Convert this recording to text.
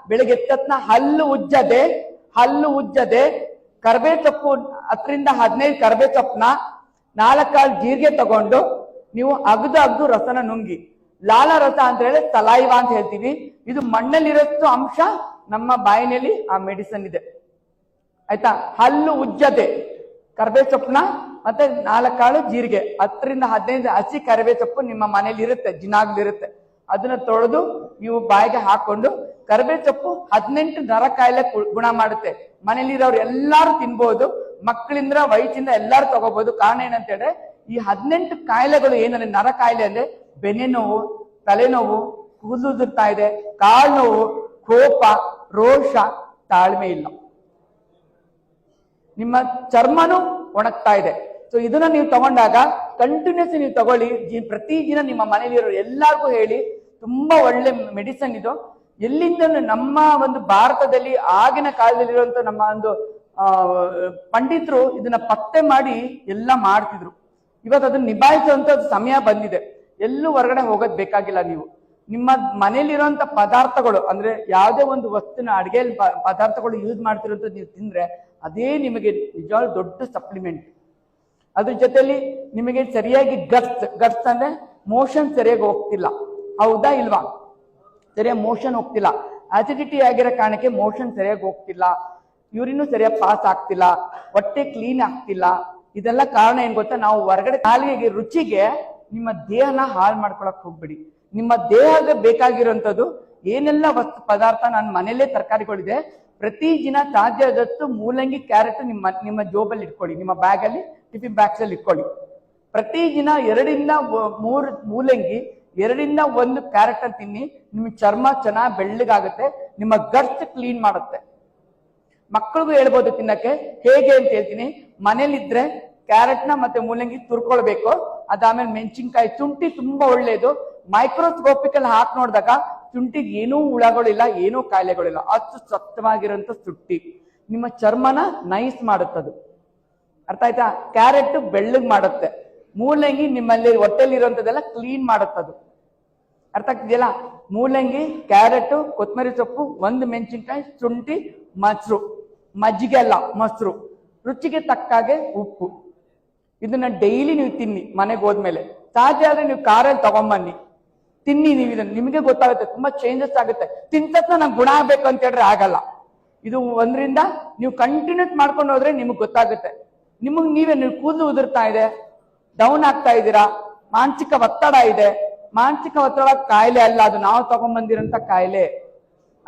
ಬೆಳಿಗ್ಗೆ ಎತ್ತತ್ನ ಹಲ್ಲು ಉಜ್ಜದೆ ಕರ್ಬೇ ಸೊಪ್ಪು 10-15 ಕರ್ಬೇ ಸೊಪ್ಪನ್ನ 4 ಕಾಳು ಜೀರಿಗೆ ತಗೊಂಡು ನೀವು ಅಗ್ದು ರಸನ ನುಂಗಿ. ಲಾಲ ರಸ ಅಂತ ಹೇಳಿ ತಲಾಯಿವ ಅಂತ ಹೇಳ್ತೀವಿ. ಇದು ಮಣ್ಣಲ್ಲಿರೋಷ್ಟು ಅಂಶ ನಮ್ಮ ಬಾಯಿನಲ್ಲಿ ಆ ಮೆಡಿಸನ್ ಇದೆ, ಆಯ್ತಾ. ಹಲ್ಲು ಉಜ್ಜದೆ ಕರ್ಬೇ ಸೊಪ್ಪನ್ನ ಮತ್ತೆ 4 ಕಾಳು ಜೀರಿಗೆ, 10-15 ಹಸಿ ಕರಿಬೇ ಸೊಪ್ಪು ನಿಮ್ಮ ಮನೇಲಿ ಇರುತ್ತೆ, ಜಿನಾಗ್ಲಿರುತ್ತೆ. ಅದನ್ನ ತೊಳೆದು ನೀವು ಬಾಯಿಗೆ ಹಾಕೊಂಡು, ಕರಿಬೇ ಸೊಪ್ಪು 18 ನರ ಕಾಯಿಲೆ ಗುಣ ಮಾಡುತ್ತೆ. ಮನೇಲಿರೋರು ಎಲ್ಲಾರು ತಿನ್ಬಹುದು, ಮಕ್ಕಳಿಂದ ವಯಸ್ಸಿಂದ ಎಲ್ಲಾರು ತಗೋಬಹುದು. ಕಾರಣ ಏನಂತ ಹೇಳಿದ್ರೆ ಈ 18 ಕಾಯಿಲೆಗಳು ಏನಂದ್ರೆ ನರ ಕಾಯಿಲೆ ಅಂದ್ರೆ ಬೆನ್ನೆ ನೋವು, ತಲೆನೋವು, ಕೂದಲು ಉದುರ್ತಾ ಇದೆ, ಕಾಲು ನೋವು, ಕೋಪ, ರೋಷ, ತಾಳ್ಮೆ ಇಲ್ಲ, ನಿಮ್ಮ ಚರ್ಮನು ಒಣಗ್ತಾ ಇದೆ. ಸೊ ಇದನ್ನ ನೀವು ತಗೊಂಡಾಗ ಕಂಟಿನ್ಯೂಸ್ ನೀವು ತಗೊಳ್ಳಿ. ಪ್ರತಿದಿನ ನಿಮ್ಮ ಮನೇಲಿರೋ ಎಲ್ಲಾರ್ಗೂ ಹೇಳಿ, ತುಂಬಾ ಒಳ್ಳೆ ಮೆಡಿಸನ್ ಇದು. ಎಲ್ಲಿಂದ ನಮ್ಮ ಒಂದು ಭಾರತದಲ್ಲಿ ಆಗಿನ ಕಾಲದಲ್ಲಿರುವಂತ ನಮ್ಮ ಒಂದು ಪಂಡಿತರು ಇದನ್ನ ಪತ್ತೆ ಮಾಡಿ ಎಲ್ಲ ಮಾಡ್ತಿದ್ರು. ಇವತ್ತು ಅದನ್ನ ನಿಭಾಯಿಸುವಂತ ಸಮಯ ಬಂದಿದೆ. ಎಲ್ಲೂ ಹೊರಗಡೆ ಹೋಗೋದ್ ಬೇಕಾಗಿಲ್ಲ. ನೀವು ನಿಮ್ಮ ಮನೇಲಿರುವಂತ ಪದಾರ್ಥಗಳು ಅಂದ್ರೆ ಯಾವುದೇ ಒಂದು ವಸ್ತುನ ಅಡಿಗೆಯಲ್ಲಿ ಪದಾರ್ಥಗಳು ಯೂಸ್ ಮಾಡ್ತಿರೋಂಥ ನೀವು ತಿಂದ್ರೆ ಅದೇ ನಿಮಗೆ ನಿಜವಾಗ್ಲೂ ದೊಡ್ಡ ಸಪ್ಲಿಮೆಂಟ್. ಅದ್ರ ಜೊತೆಲಿ ನಿಮಗೆ ಸರಿಯಾಗಿ ಗಟ್ಸ್ ಅಂದ್ರೆ ಮೋಷನ್ ಸರಿಯಾಗಿ ಹೋಗ್ತಿಲ್ಲ, ಹೌದಾ ಇಲ್ವಾ? ಸರಿಯಾಗಿ ಮೋಷನ್ ಹೋಗ್ತಿಲ್ಲ, ಅಸಿಡಿಟಿ ಆಗಿರೋ ಕಾರಣಕ್ಕೆ ಮೋಷನ್ ಸರಿಯಾಗಿ ಹೋಗ್ತಿಲ್ಲ, ಯೂರಿನು ಸರಿಯಾಗಿ ಪಾಸ್ ಆಗ್ತಿಲ್ಲ, ಹೊಟ್ಟೆ ಕ್ಲೀನ್ ಆಗ್ತಿಲ್ಲ. ಇದೆಲ್ಲ ಕಾರಣ ಏನ್ ಗೊತ್ತಾ? ನಾವು ಹೊರಗಡೆ ನಾಲಿಗೆಗೆ ರುಚಿಗೆ ನಿಮ್ಮ ದೇಹನ ಹಾಳು ಮಾಡ್ಕೊಳಕ್ ಹೋಗ್ಬಿಡಿ. ನಿಮ್ಮ ದೇಹಕ್ಕೆ ಬೇಕಾಗಿರುವಂತದ್ದು ಏನೆಲ್ಲ ವಸ್ತು ಪದಾರ್ಥ ನನ್ನ ಮನೆಯಲ್ಲೇ ತರಕಾರಿಗಳಿದೆ, ಪ್ರತಿದಿನ ಸಾಧ್ಯ ಆದಷ್ಟು ಮೂಲಂಗಿ, ಕ್ಯಾರೆಟ್ ನಿಮ್ಮ ಜೋಬಲ್ಲಿ ಇಟ್ಕೊಳ್ಳಿ, ನಿಮ್ಮ ಬ್ಯಾಗ್ ಅಲ್ಲಿ ಟಿಫಿನ್ ಬ್ಯಾಗ್ಸ್ ಅಲ್ಲಿ ಇಟ್ಕೊಳ್ಳಿ. ಪ್ರತಿದಿನ 2-3 ಮೂಲಂಗಿ, 2-1 ಕ್ಯಾರೆಟ್ ಅಂತ ತಿನ್ನಿ. ನಿಮ್ಮ ಚರ್ಮ ಚೆನ್ನಾಗಿ ಬೆಳ್ಳಗಾಗುತ್ತೆ, ನಿಮ್ಮ ಗಟ್ಸ್ ಕ್ಲೀನ್ ಮಾಡುತ್ತೆ. ಮಕ್ಕಳಿಗೂ ಹೇಳ್ಬೋದು ತಿನ್ನಕ್ಕೆ. ಹೇಗೆ ಅಂತ ಹೇಳ್ತೀನಿ. ಮನೇಲಿದ್ರೆ ಕ್ಯಾರೆಟ್ನ ಮತ್ತೆ ಮೂಲಂಗಿ ತುರ್ಕೊಳ್ಬೇಕು. ಅದಾದ್ಮೇಲೆ ಮೆಣಸಿನ್ಕಾಯಿ, ಶುಂಠಿ ತುಂಬಾ ಒಳ್ಳೇದು. ಮೈಕ್ರೋಸ್ಕೋಪಿಕ್ ಅಲ್ಲಿ ಹಾಕಿ ನೋಡಿದಾಗ ಶುಂಠಿಗೆ ಏನೂ ಹುಳಗಳಿಲ್ಲ, ಏನೂ ಕಾಯಿಲೆಗಳಿಲ್ಲ, ಅಷ್ಟು ಸ್ವಚ್ಛವಾಗಿರುವಂತ ಶುಂಠಿ ನಿಮ್ಮ ಚರ್ಮನ ನೈಸ್ ಮಾಡುತ್ತದು. ಅರ್ಥ ಆಯ್ತಾ? ಕ್ಯಾರೆಟ್ ಬೆಳ್ಳಗ್ ಮಾಡುತ್ತೆ, ಮೂಲಂಗಿ ನಿಮ್ಮಲ್ಲಿ ಹೊಟ್ಟೆಲಿರುವಂತದೆಲ್ಲ ಕ್ಲೀನ್ ಮಾಡುತ್ತದು. ಅರ್ಥ ಆಗ್ತಿದೆಯಲ್ಲ? ಮೂಲಂಗಿ, ಕ್ಯಾರೆಟ್, ಕೊತ್ತಂಬರಿ ಸೊಪ್ಪು, 1 ಮೆಣಸಿನ್ಕಾಯಿ, ಶುಂಠಿ, ಮೊಸರು, ಮಜ್ಜಿಗೆ ಅಲ್ಲ ಮೊಸರು, ರುಚಿಗೆ ತಕ್ಕಾಗೆ ಉಪ್ಪು. ಇದನ್ನ ಡೈಲಿ ನೀವು ತಿನ್ನಿ. ಮನೆಗೆ ಹೋದ್ಮೇಲೆ ಸಾಧ್ಯ ಆದ್ರೆ ನೀವು ಕಾರಲ್ಲಿ ತಗೊಂಬನ್ನಿ, ತಿನ್ನಿ. ನೀವು ಇದನ್ನ ನಿಮಗೆ ಗೊತ್ತಾಗುತ್ತೆ, ತುಂಬಾ ಚೇಂಜಸ್ ಆಗುತ್ತೆ. ತಿಂತಕ್ಕ ನಂಗೆ ಗುಣ ಆಗ್ಬೇಕು ಅಂತ ಹೇಳಿದ್ರೆ ಆಗಲ್ಲ. ಇದು 1ರಿಂದ ನೀವು ಕಂಟಿನ್ಯೂಸ್ ಮಾಡ್ಕೊಂಡು ಹೋದ್ರೆ ನಿಮ್ಗೆ ಗೊತ್ತಾಗುತ್ತೆ. ನೀವು ಕೂದಲು ಉದುರ್ತಾ ಇದೆ, ಡೌನ್ ಆಗ್ತಾ ಇದ್ದೀರಾ, ಮಾನಸಿಕ ಒತ್ತಡ ಇದೆ. ಮಾನಸಿಕ ಒತ್ತಡ ಕಾಯಿಲೆ ಅಲ್ಲ, ಅದು ನಾವು ತಗೊಂಡ್ಬಂದಿರೋಂಥ ಕಾಯಿಲೆ.